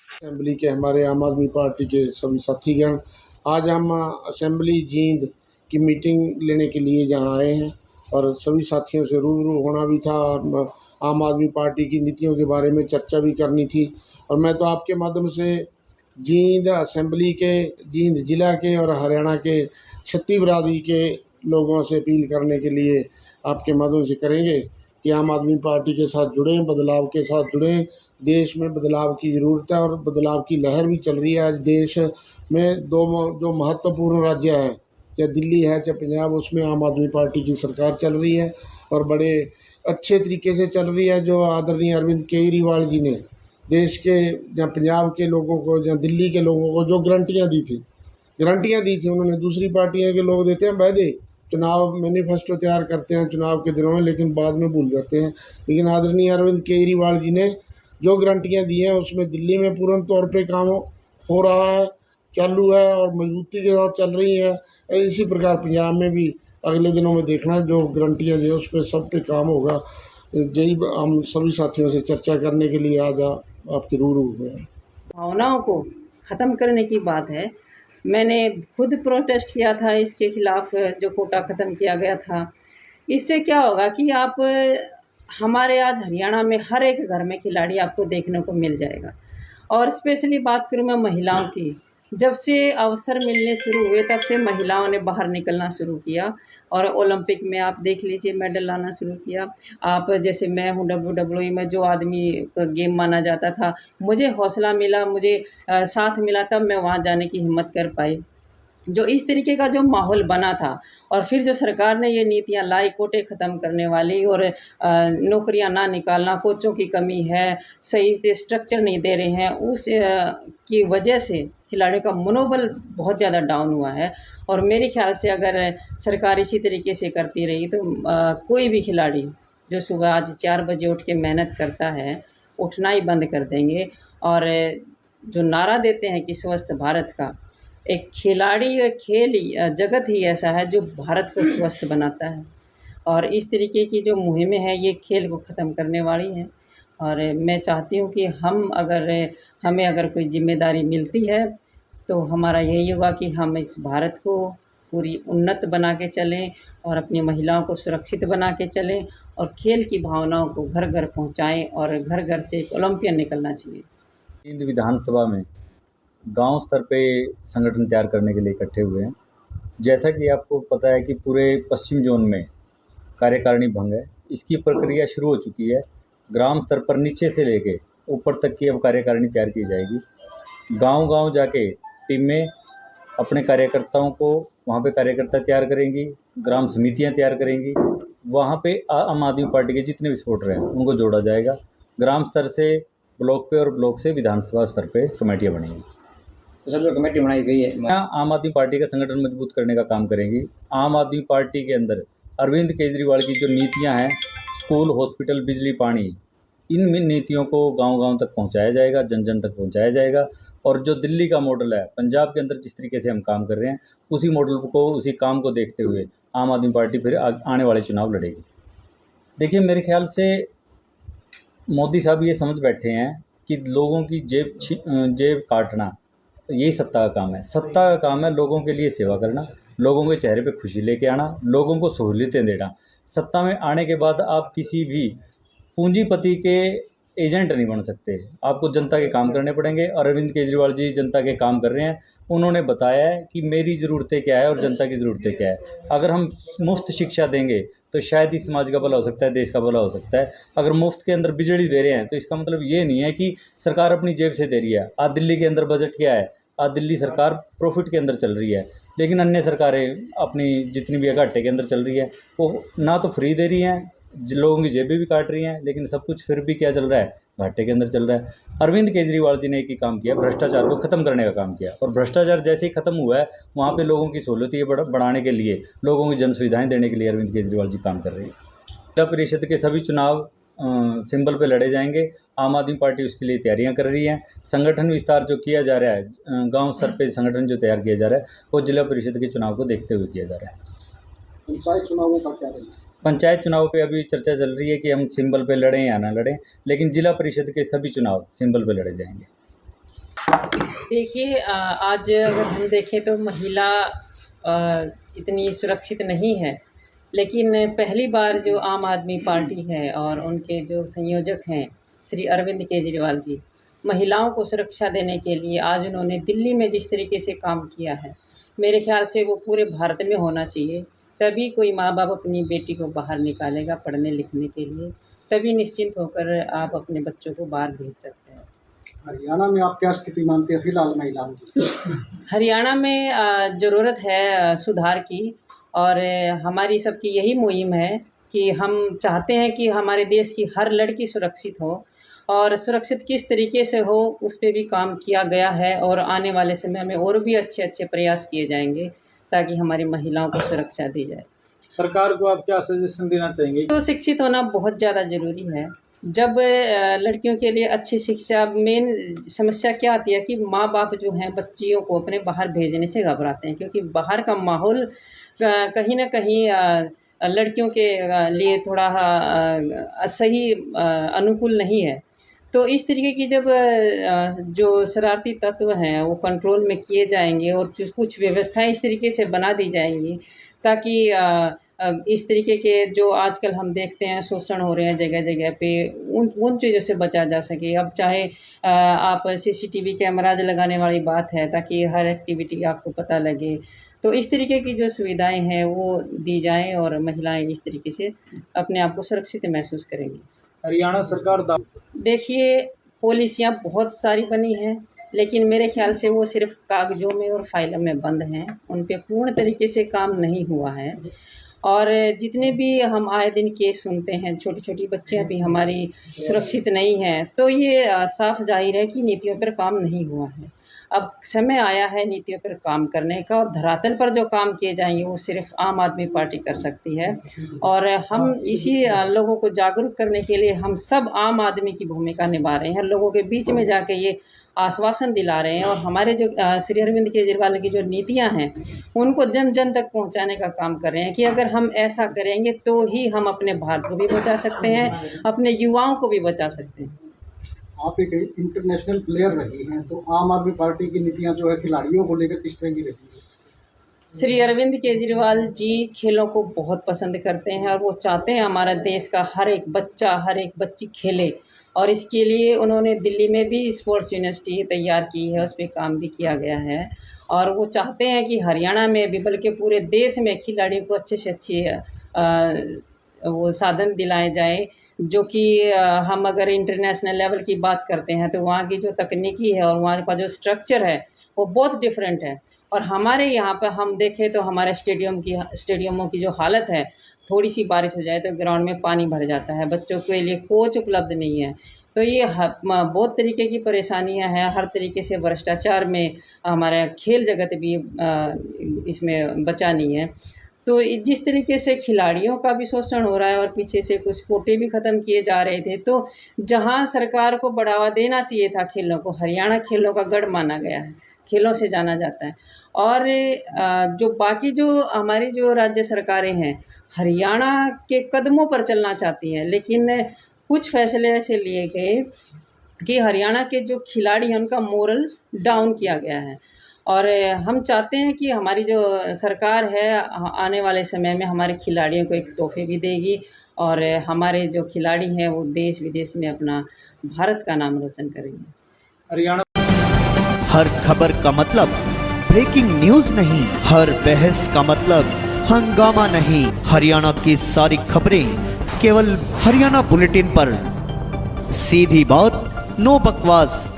Assembly के हमारे आम आदमी पार्टी के सभी साथीगण, आज हम असेंबली जींद की मीटिंग लेने के लिए यहाँ आए हैं और सभी साथियों से रूबरू होना भी था और आम आदमी पार्टी की नीतियों के बारे में चर्चा भी करनी थी। और मैं तो आपके माध्यम से जींद असेंबली के, जींद ज़िला के और हरियाणा के छत्ती बिरादरी के लोगों से अपील करने के लिए आपके माध्यम से करेंगे कि आम आदमी पार्टी के साथ जुड़ें, बदलाव के साथ जुड़ें। देश में बदलाव की ज़रूरत है और बदलाव की लहर भी चल रही है। आज देश में जो महत्वपूर्ण राज्य हैं, चाहे दिल्ली है चाहे पंजाब, उसमें आम आदमी पार्टी की सरकार चल रही है और बड़े अच्छे तरीके से चल रही है। जो आदरणीय अरविंद केजरीवाल जी ने देश के या पंजाब के लोगों को या दिल्ली के लोगों को जो गारंटियाँ दी थी उन्होंने दूसरी पार्टियों के लोग देते हैं वायदे, चुनाव मैनिफेस्टो तैयार करते हैं चुनाव के दिनों में, लेकिन बाद में भूल जाते हैं। लेकिन आदरणीय अरविंद केजरीवाल जी ने जो गारंटियाँ दी हैं उसमें दिल्ली में पूर्ण तौर पे काम हो रहा है, चालू है और मजबूती के साथ चल रही है। इसी प्रकार पंजाब में भी अगले दिनों में देखना जो गारंटियाँ दी उस पर सब पे काम होगा। यही हम सभी साथियों से चर्चा करने के लिए आज आपके रूबरू हुए हैं। भावनाओं को ख़त्म करने की बात है। मैंने खुद प्रोटेस्ट किया था इसके खिलाफ, जो कोटा ख़त्म किया गया था। इससे क्या होगा कि आप हमारे आज हरियाणा में हर एक घर में खिलाड़ी आपको देखने को मिल जाएगा। और स्पेशली बात करूँ मैं महिलाओं की, जब से अवसर मिलने शुरू हुए तब से महिलाओं ने बाहर निकलना शुरू किया और ओलंपिक में आप देख लीजिए मेडल लाना शुरू किया। आप जैसे मैं हूँ WWE में, जो आदमी का गेम माना जाता था, मुझे हौसला मिला, मुझे साथ मिला, तब मैं वहाँ जाने की हिम्मत कर पाई। जो इस तरीके का जो माहौल बना था और फिर जो सरकार ने ये नीतियाँ लाई कोटे ख़त्म करने वाली और नौकरियाँ ना निकालना, कोचों की कमी है, सही से स्ट्रक्चर नहीं दे रहे हैं, उस की वजह से खिलाड़ियों का मनोबल बहुत ज़्यादा डाउन हुआ है। और मेरे ख्याल से अगर सरकार इसी तरीके से करती रही तो कोई भी खिलाड़ी जो सुबह आज 4 बजे उठ के मेहनत करता है, उठना ही बंद कर देंगे। और जो नारा देते हैं कि स्वस्थ भारत का, एक खिलाड़ी, एक खेल जगत ही ऐसा है जो भारत को स्वस्थ बनाता है। और इस तरीके की जो मुहिमें हैं ये खेल को ख़त्म करने वाली हैं। और मैं चाहती हूँ कि हमें अगर कोई ज़िम्मेदारी मिलती है तो हमारा यही होगा कि हम इस भारत को पूरी उन्नत बना के चलें और अपनी महिलाओं को सुरक्षित बना के चलें और खेल की भावनाओं को घर घर पहुँचाएँ और घर घर से एक ओलंपियन निकलना चाहिए। जींद विधानसभा में गांव स्तर पे संगठन तैयार करने के लिए इकट्ठे हुए हैं। जैसा कि आपको पता है कि पूरे पश्चिम जोन में कार्यकारिणी भंग है, इसकी प्रक्रिया शुरू हो चुकी है। ग्राम स्तर पर नीचे से लेके ऊपर तक की अब कार्यकारिणी तैयार की जाएगी। गांव-गांव जाके टीमें अपने कार्यकर्ताओं को वहां पे कार्यकर्ता तैयार करेंगी, ग्राम समितियां तैयार करेंगी। वहां पे आम आदमी पार्टी के जितने भी सपोर्टर हैं उनको जोड़ा जाएगा। ग्राम स्तर से ब्लॉक पे और ब्लॉक से विधानसभा स्तर पे कमेटियाँ बनेंगी। तो सर, जो कमेटी बनाई गई है आम आदमी पार्टी का संगठन मजबूत करने का काम करेंगी। आम आदमी पार्टी के अंदर अरविंद केजरीवाल की जो नीतियां हैं, स्कूल, हॉस्पिटल, बिजली, पानी, इन नीतियों को गांव-गांव तक पहुंचाया जाएगा, जन-जन तक पहुंचाया जाएगा। और जो दिल्ली का मॉडल है, पंजाब के अंदर जिस तरीके से हम काम कर रहे हैं, उसी मॉडल को, उसी काम को देखते हुए आम आदमी पार्टी फिर आने वाले चुनाव लड़ेगी। देखिए, मेरे ख्याल से मोदी साहब ये समझ बैठे हैं कि लोगों की जेब काटना यही सत्ता का काम है। सत्ता का काम है लोगों के लिए सेवा करना, लोगों के चेहरे पे खुशी लेके आना, लोगों को सहूलियतें देना। सत्ता में आने के बाद आप किसी भी पूंजीपति के एजेंट नहीं बन सकते, आपको जनता के काम करने पड़ेंगे। और अरविंद केजरीवाल जी जनता के काम कर रहे हैं। उन्होंने बताया है कि मेरी ज़रूरतें क्या है और जनता की ज़रूरतें क्या है। अगर हम मुफ्त शिक्षा देंगे तो शायद ही समाज का भला हो सकता है, देश का भला हो सकता है। अगर मुफ्त के अंदर बिजली दे रहे हैं तो इसका मतलब ये नहीं है कि सरकार अपनी जेब से दे रही है। आज दिल्ली के अंदर बजट क्या है? आज दिल्ली सरकार प्रॉफिट के अंदर चल रही है, लेकिन अन्य सरकारें अपनी जितनी भी घाटे के अंदर चल रही है, वो ना तो फ्री दे रही हैं, लोगों की जेबें भी काट रही हैं, लेकिन सब कुछ फिर भी क्या चल रहा है? घाटे के अंदर चल रहा है। अरविंद केजरीवाल जी ने एक ही काम किया, भ्रष्टाचार को ख़त्म करने का काम किया। और भ्रष्टाचार जैसे ही ख़त्म हुआ है, वहाँ पे लोगों की सहूलियतें बढ़ाने के लिए, लोगों की जन सुविधाएँ देने के लिए अरविंद केजरीवाल जी काम कर रहे हैं। जिला परिषद के सभी चुनाव सिंबल पे लड़े जाएंगे। आम आदमी पार्टी उसके लिए तैयारियां कर रही है। संगठन विस्तार जो किया जा रहा है, गांव स्तर पे संगठन जो तैयार किया जा रहा है, वो जिला परिषद के चुनाव को देखते हुए किया जा रहा है। पंचायत चुनावों का क्या रहेगा? पंचायत चुनाव पे अभी चर्चा चल रही है कि हम सिंबल पे लड़ें या ना लड़ें, लेकिन जिला परिषद के सभी चुनाव सिंबल पे लड़े जाएंगे। देखिए, आज अगर हम देखें तो महिला इतनी सुरक्षित नहीं है, लेकिन पहली बार जो आम आदमी पार्टी है और उनके जो संयोजक हैं श्री अरविंद केजरीवाल जी, महिलाओं को सुरक्षा देने के लिए आज उन्होंने दिल्ली में जिस तरीके से काम किया है, मेरे ख्याल से वो पूरे भारत में होना चाहिए। तभी कोई माँ बाप अपनी बेटी को बाहर निकालेगा पढ़ने लिखने के लिए, तभी निश्चिंत होकर आप अपने बच्चों को बाहर भेज सकते हैं। हरियाणा में आप क्या स्थिति मानते हैं फिलहाल महिलाओं की? हरियाणा में ज़रूरत है सुधार की, और हमारी सबकी यही मुहिम है कि हम चाहते हैं कि हमारे देश की हर लड़की सुरक्षित हो, और सुरक्षित किस तरीके से हो उस पे भी काम किया गया है, और आने वाले समय में और भी अच्छे अच्छे प्रयास किए जाएंगे ताकि हमारी महिलाओं को सुरक्षा दी जाए। सरकार को आप क्या सजेशन देना चाहेंगे? तो शिक्षित होना बहुत ज़्यादा ज़रूरी है। जब लड़कियों के लिए अच्छी शिक्षा, मेन समस्या क्या आती है कि माँ बाप जो हैं बच्चियों को अपने बाहर भेजने से घबराते हैं, क्योंकि बाहर का माहौल कहीं ना कहीं लड़कियों के लिए थोड़ा सही अनुकूल नहीं है। तो इस तरीके की जब जो शरारती तत्व हैं वो कंट्रोल में किए जाएंगे और कुछ व्यवस्थाएं इस तरीके से बना दी जाएंगी ताकि इस तरीके के जो आजकल हम देखते हैं शोषण हो रहे हैं जगह जगह पे, उन चीज़ों से बचा जा सके। अब चाहे आप CCTV कैमराज लगाने वाली बात है ताकि हर एक्टिविटी आपको पता लगे, तो इस तरीके की जो सुविधाएं हैं वो दी जाएं और महिलाएं इस तरीके से अपने आप को सुरक्षित महसूस करेंगी। हरियाणा सरकार देखिए, पॉलिसियाँ बहुत सारी बनी हैं, लेकिन मेरे ख्याल से वो सिर्फ कागज़ों में और फाइलों में बंद हैं, उन पे पूर्ण तरीके से काम नहीं हुआ है। और जितने भी हम आए दिन केस सुनते हैं, छोटी छोटी बच्चियां भी हमारी सुरक्षित नहीं हैं, तो ये साफ जाहिर है कि नीतियों पर काम नहीं हुआ है। अब समय आया है नीतियों पर काम करने का, और धरातल पर जो काम किए जाएंगे वो सिर्फ आम आदमी पार्टी कर सकती है। और हम इसी लोगों को जागरूक करने के लिए हम सब आम आदमी की भूमिका निभा रहे हैं, लोगों के बीच में जाके ये आश्वासन दिला रहे हैं, और हमारे जो श्री अरविंद केजरीवाल की जो नीतियां हैं उनको जन जन तक पहुंचाने का काम कर रहे हैं कि अगर हम ऐसा करेंगे तो ही हम अपने भारत को भी बचा सकते हैं, अपने युवाओं को भी बचा सकते हैं। आप एक इंटरनेशनल प्लेयर रही हैं, तो आम आदमी पार्टी की नीतियां जो है खिलाड़ियों को लेकर किस तरह की रहती है? श्री अरविंद केजरीवाल जी खेलों को बहुत पसंद करते हैं, और वो चाहते हैं हमारा देश का हर एक बच्चा, हर एक बच्ची खेले, और इसके लिए उन्होंने दिल्ली में भी स्पोर्ट्स यूनिवर्सिटी तैयार की है, उस पर काम भी किया गया है। और वो चाहते हैं कि हरियाणा में भी बल्कि पूरे देश में खिलाड़ियों को अच्छे से अच्छे वो साधन दिलाए जाए, जो कि हम अगर इंटरनेशनल लेवल की बात करते हैं तो वहाँ की जो तकनीकी है और वहाँ का जो स्ट्रक्चर है वो बहुत डिफरेंट है। और हमारे यहाँ पर हम देखें तो हमारे स्टेडियमों की जो हालत है, थोड़ी सी बारिश हो जाए तो ग्राउंड में पानी भर जाता है, बच्चों के लिए कोच उपलब्ध नहीं है। तो ये बहुत तरीके की परेशानियां हैं, हर तरीके से भ्रष्टाचार में हमारा खेल जगत भी इसमें बचा नहीं है। तो जिस तरीके से खिलाड़ियों का भी शोषण हो रहा है और पीछे से कुछ कोटे भी ख़त्म किए जा रहे थे, तो जहां सरकार को बढ़ावा देना चाहिए था खेलों को, हरियाणा खेलों का गढ़ माना गया है, खेलों से जाना जाता है। और जो बाकी जो हमारी जो राज्य सरकारें हैं हरियाणा के कदमों पर चलना चाहती हैं, लेकिन कुछ फैसले ऐसे लिए गए कि हरियाणा के जो खिलाड़ी हैं उनका मोरल डाउन किया गया है। और हम चाहते हैं कि हमारी जो सरकार है आने वाले समय में हमारे खिलाड़ियों को एक तोहफे भी देगी, और हमारे जो खिलाड़ी हैं वो देश विदेश में अपना भारत का नाम रोशन करेंगे। हरियाणा हर खबर का मतलब ब्रेकिंग न्यूज नहीं, हर बहस का मतलब हंगामा नहीं। हरियाणा की सारी खबरें केवल हरियाणा बुलेटिन पर, सीधी बात, नो बकवास।